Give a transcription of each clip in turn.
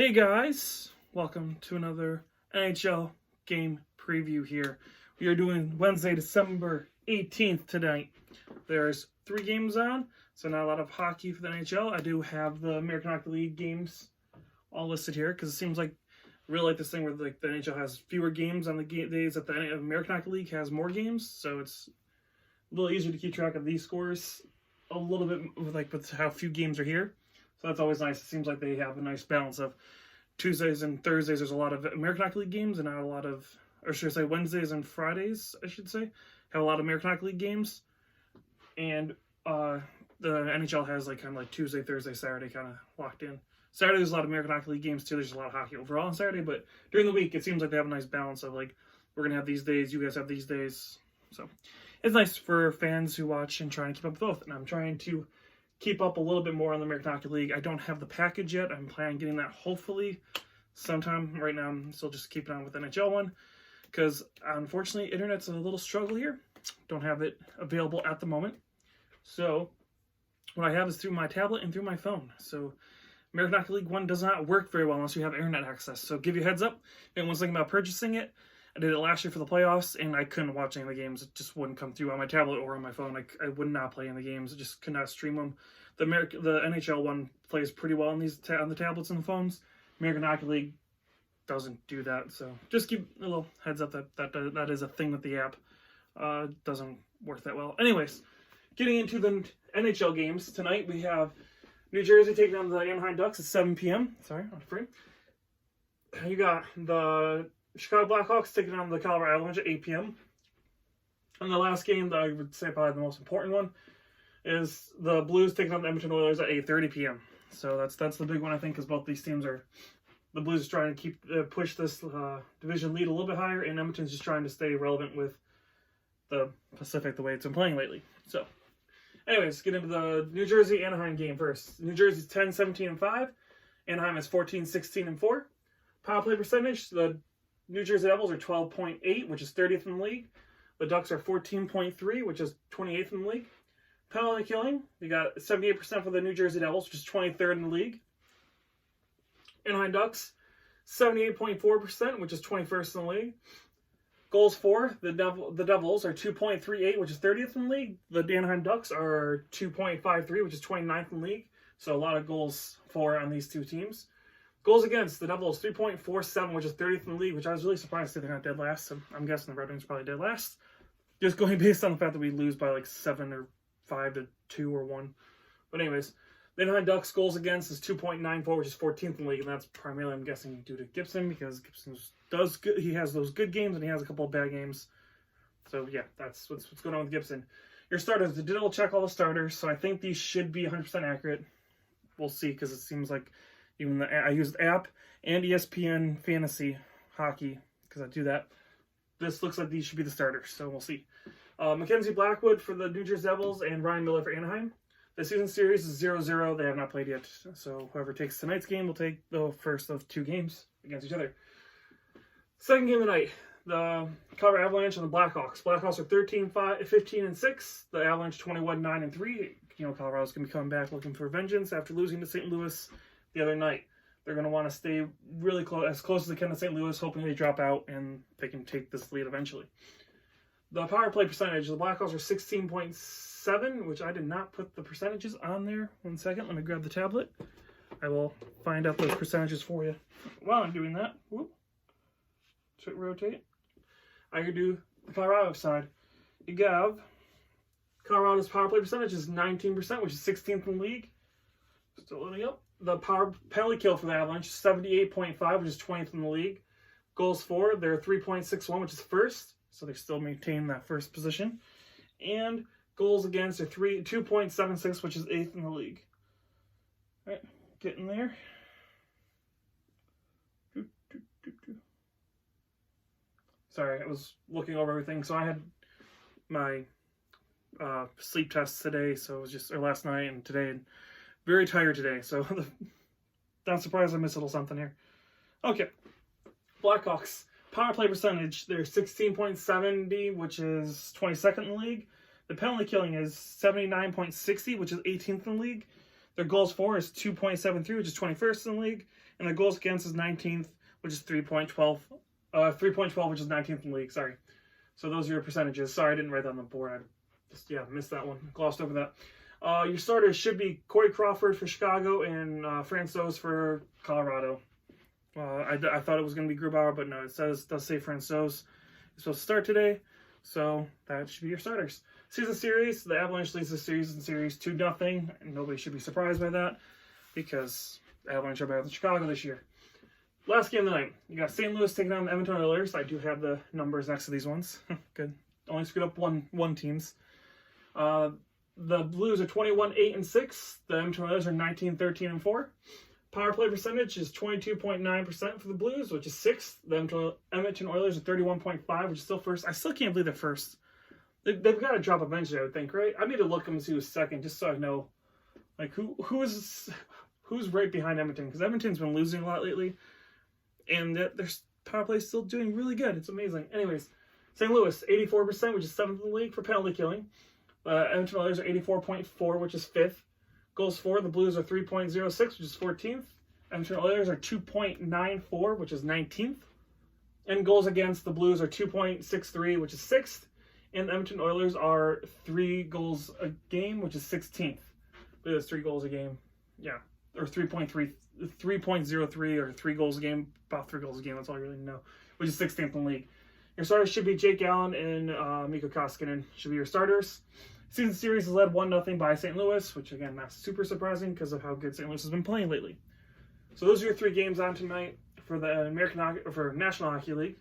Hey guys, welcome to another NHL Game Preview here. We are doing Wednesday, December 18th tonight. There's 3 games on, so not a lot of hockey for the NHL. I do have the American Hockey League games all listed here because it seems like I really like this thing where the NHL has fewer games on the days that the American Hockey League has more games, so it's a little easier to keep track of these scores a little bit with how few games are here. So that's always nice. It seems like they have a nice balance of Tuesdays and Thursdays. There's a lot of American Hockey League games and not a lot of, or should I say Wednesdays and Fridays, I should say, have a lot of American Hockey League games. And the NHL has kind of Tuesday, Thursday, Saturday kind of locked in. Saturday there's a lot of American Hockey League games too. There's a lot of hockey overall on Saturday, but during the week it seems like they have a nice balance of we're going to have these days, you guys have these days. So it's nice for fans who watch and try and keep up with both. And I'm trying to keep up a little bit more on the American Hockey League. I don't have the package yet. I'm planning on getting that hopefully sometime. Right now I'm still just keeping on with the NHL one because unfortunately internet's a little struggle here. Don't have it available at the moment. So what I have is through my tablet and through my phone. So American Hockey League 1 does not work very well unless you have internet access. So give you a heads up. And was thinking about purchasing it. I did it last year for the playoffs, and I couldn't watch any of the games. It just wouldn't come through on my tablet or on my phone. I would not play in the games. I just could not stream them. The NHL one plays pretty well on the tablets and the phones. American Hockey League doesn't do that. So just keep a little heads up that is a thing with the app. Doesn't work that well. Anyways, getting into the NHL games tonight, we have New Jersey taking on the Anaheim Ducks at 7 p.m. Sorry, I'm free. You got the Chicago Blackhawks taking on the Colorado Avalanche at 8 p.m. And the last game that I would say probably the most important one is the Blues taking on the Edmonton Oilers at 8:30 p.m. So that's the big one, I think, because both these teams are... The Blues are trying to push this division lead a little bit higher, and Edmonton's just trying to stay relevant with the Pacific the way it's been playing lately. So, anyways, get into the New Jersey-Anaheim game first. New Jersey's 10-17-5. Anaheim is 14-16-4. Power play percentage, the New Jersey Devils are 12.8, which is 30th in the league. The Ducks are 14.3, which is 28th in the league. Penalty killing, you got 78% for the New Jersey Devils, which is 23rd in the league. Anaheim Ducks, 78.4%, which is 21st in the league. Goals for, the Devils are 2.38, which is 30th in the league. The Anaheim Ducks are 2.53, which is 29th in the league. So a lot of goals for on these two teams. Goals against, the Devils 3.47, which is 30th in the league, which I was really surprised that they're not dead last. So I'm guessing the Red Wings probably dead last. Just going based on the fact that we lose by 7 or 5 to 2 or 1. But anyways, the Anaheim Ducks goals against is 2.94, which is 14th in the league, and that's primarily, I'm guessing, due to Gibson, because Gibson does good. He has those good games, and he has a couple of bad games. So yeah, that's what's going on with Gibson. Your starters, I did double check all the starters, so I think these should be 100% accurate. We'll see, because it seems like even I used the app and ESPN Fantasy Hockey, because I do that. This looks like these should be the starters, so we'll see. Mackenzie Blackwood for the New Jersey Devils and Ryan Miller for Anaheim. The season series is 0-0. They have not played yet, so whoever takes tonight's game will take the first of 2 games against each other. Second game of the night, the Colorado Avalanche and the Blackhawks. Blackhawks are 15-6. The Avalanche 21-9-3. Colorado's going to be coming back looking for vengeance after losing to St. Louis the other night. They're going to want to stay really close as they can to St. Louis, hoping they drop out and they can take this lead eventually. The power play percentage, the Blackhawks are 16.7, which I did not put the percentages on there. 1 second, let me grab the tablet. I will find out those percentages for you while I'm doing that. Whoop. Rotate. I could do the Colorado side. You have Colorado's power play percentage is 19%, which is 16th in the league. Still loading up. The power penalty kill for the Avalanche is 78.5, which is 20th in the league. Goals for, they're 3.61, which is first. So they still maintain that first position. And goals against are 2.76, which is 8th in the league. All right, getting there. Sorry, I was looking over everything. So I had my sleep test today, so it was last night and today. And very tired today, so not surprised I missed a little something here. Okay, Blackhawks. Power play percentage, they're 16.70, which is 22nd in the league. The penalty killing is 79.60, which is 18th in the league. Their goals for is 2.73, which is 21st in the league, and their goals against is 19th, which is 3.12. 3.12, which is 19th in the league. Sorry. So those are your percentages. Sorry, I didn't write that on the board. I just missed that one. Glossed over that. Your starters should be Corey Crawford for Chicago and Francouz for Colorado. I thought it was going to be Grubauer, but no, it does say Francouz is supposed to start today. So that should be your starters. Season series, the Avalanche leads the series in series 2-0. And nobody should be surprised by that because the Avalanche are better than Chicago this year. Last game of the night, you got St. Louis taking on the Edmonton Oilers. I do have the numbers next to these ones. Good. Only screwed up one teams. The Blues are 21-8-6. The Edmonton Oilers are 19-13-4. Power play percentage is 22.9% for the Blues, which is 6th. The Edmonton Oilers are 31.5, which is still first. I still can't believe they're first. They've got to drop eventually, I would think, right? I need to look and see who's second, just so I know, like who's right behind Edmonton, because Edmonton's been losing a lot lately, and their power play is still doing really good. It's amazing. Anyways, St. Louis 84%, which is 7th in the league for penalty killing. Edmonton Oilers are 84.4, which is 5th. Goals for, the Blues are 3.06, which is 14th. Edmonton Oilers are 2.94, which is 19th. And goals against, the Blues are 2.63, which is 6th. And the Edmonton Oilers are 3 goals a game, which is 16th. But it's 3 goals a game. Yeah. Or 3.03, or 3 goals a game. About 3 goals a game, that's all you really know. Which is 16th in the league. Your starters should be Jake Allen and Mikko Koskinen should be your starters. Season series is led 1-0 by St. Louis, which again, not super surprising because of how good St. Louis has been playing lately. So those are your 3 games on tonight for the National Hockey League.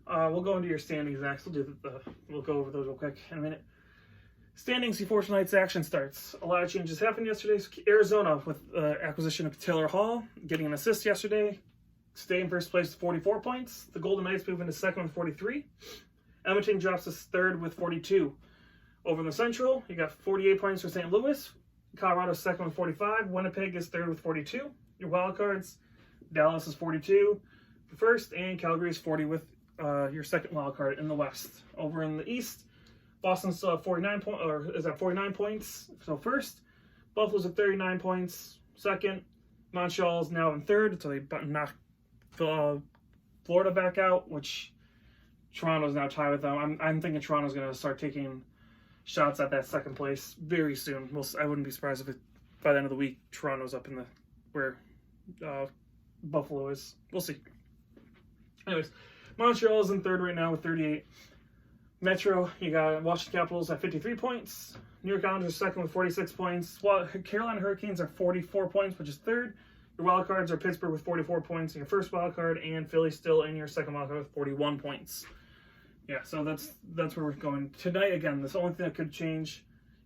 We'll go into your standings next. We'll go over those real quick in a minute. Standings before tonight's action starts. A lot of changes happened yesterday. So Arizona with acquisition of Taylor Hall, getting an assist yesterday. Stay in first place with 44 points. The Golden Knights move into second with 43. Edmonton drops to third with 42. Over in the Central, you got 48 points for St. Louis. Colorado second with 45. Winnipeg is third with 42. Your wild cards, Dallas is 42 for first, and Calgary is 40 with your second wild card in the West. Over in the East, Boston's 49 points. So first, Buffalo's at 39 points. Second, Montreal's now in third until they knock Florida back out, which Toronto's now tied with them. I'm thinking Toronto's going to start taking shots at that second place very soon. I wouldn't be surprised if by the end of the week Toronto's up in where Buffalo is. We'll see. Anyways, Montreal is in third right now with 38. Metro, you got Washington Capitals at 53 points. New York Islanders are second with 46 points. Carolina Hurricanes are 44 points, which is third. Your wild cards are Pittsburgh with 44 points in your first wild card, and Philly still in your second wild card with 41 points. Yeah, so that's where we're going tonight. Again, the only thing that could change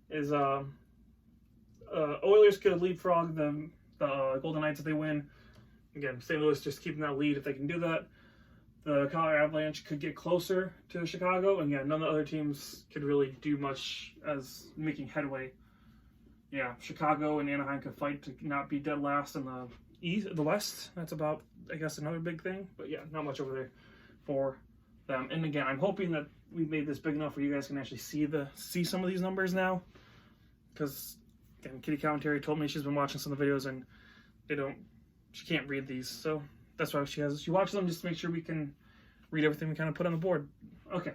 is Oilers could leapfrog the Golden Knights if they win. Again, St. Louis just keeping that lead if they can do that. The Colorado Avalanche could get closer to Chicago, and yeah, none of the other teams could really do much as making headway. Yeah, Chicago and Anaheim could fight to not be dead last in the West. That's about, I guess, another big thing. But yeah, not much over there for them. And again, I'm hoping that we made this big enough where you guys can actually see some of these numbers now. Because again, Kitty Commentary told me she's been watching some of the videos and she can't read these. So that's why she watches them just to make sure we can read everything we kind of put on the board. Okay.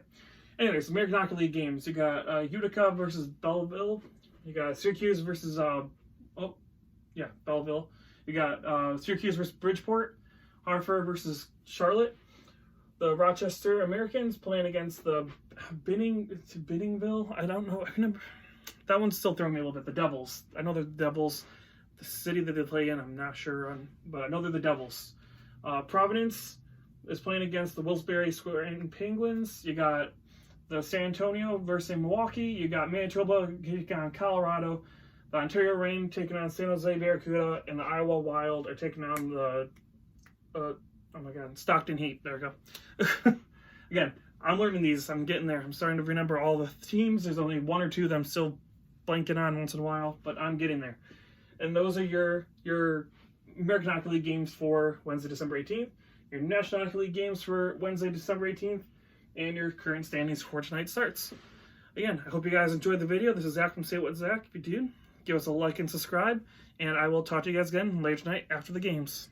Anyways, American Hockey League games. You got Utica versus Belleville. You got Syracuse versus Belleville. You got Syracuse versus Bridgeport. Hartford versus Charlotte. The Rochester Americans playing against the Biddingville. I don't know. That one's still throwing me a little bit. The Devils. I know they're the Devils. The city that they play in, I'm not sure on, but I know they're the Devils. Providence is playing against the Wilkes-Barre Square Penguins. You got the San Antonio versus Milwaukee. You got Manitoba taking on Colorado. The Ontario Reign taking on San Jose Barracuda. And the Iowa Wild are taking on the Stockton Heat. There we go. Again, I'm learning these. I'm getting there. I'm starting to remember all the teams. There's only 1 or 2 that I'm still blanking on once in a while, but I'm getting there. And those are your American Hockey League games for Wednesday, December 18th. Your National Hockey League games for Wednesday, December 18th. And your current standings for tonight starts. Again, I hope you guys enjoyed the video. This is Zach from Say What Zach. If you did, give us a like and subscribe, and I will talk to you guys again later tonight after the games.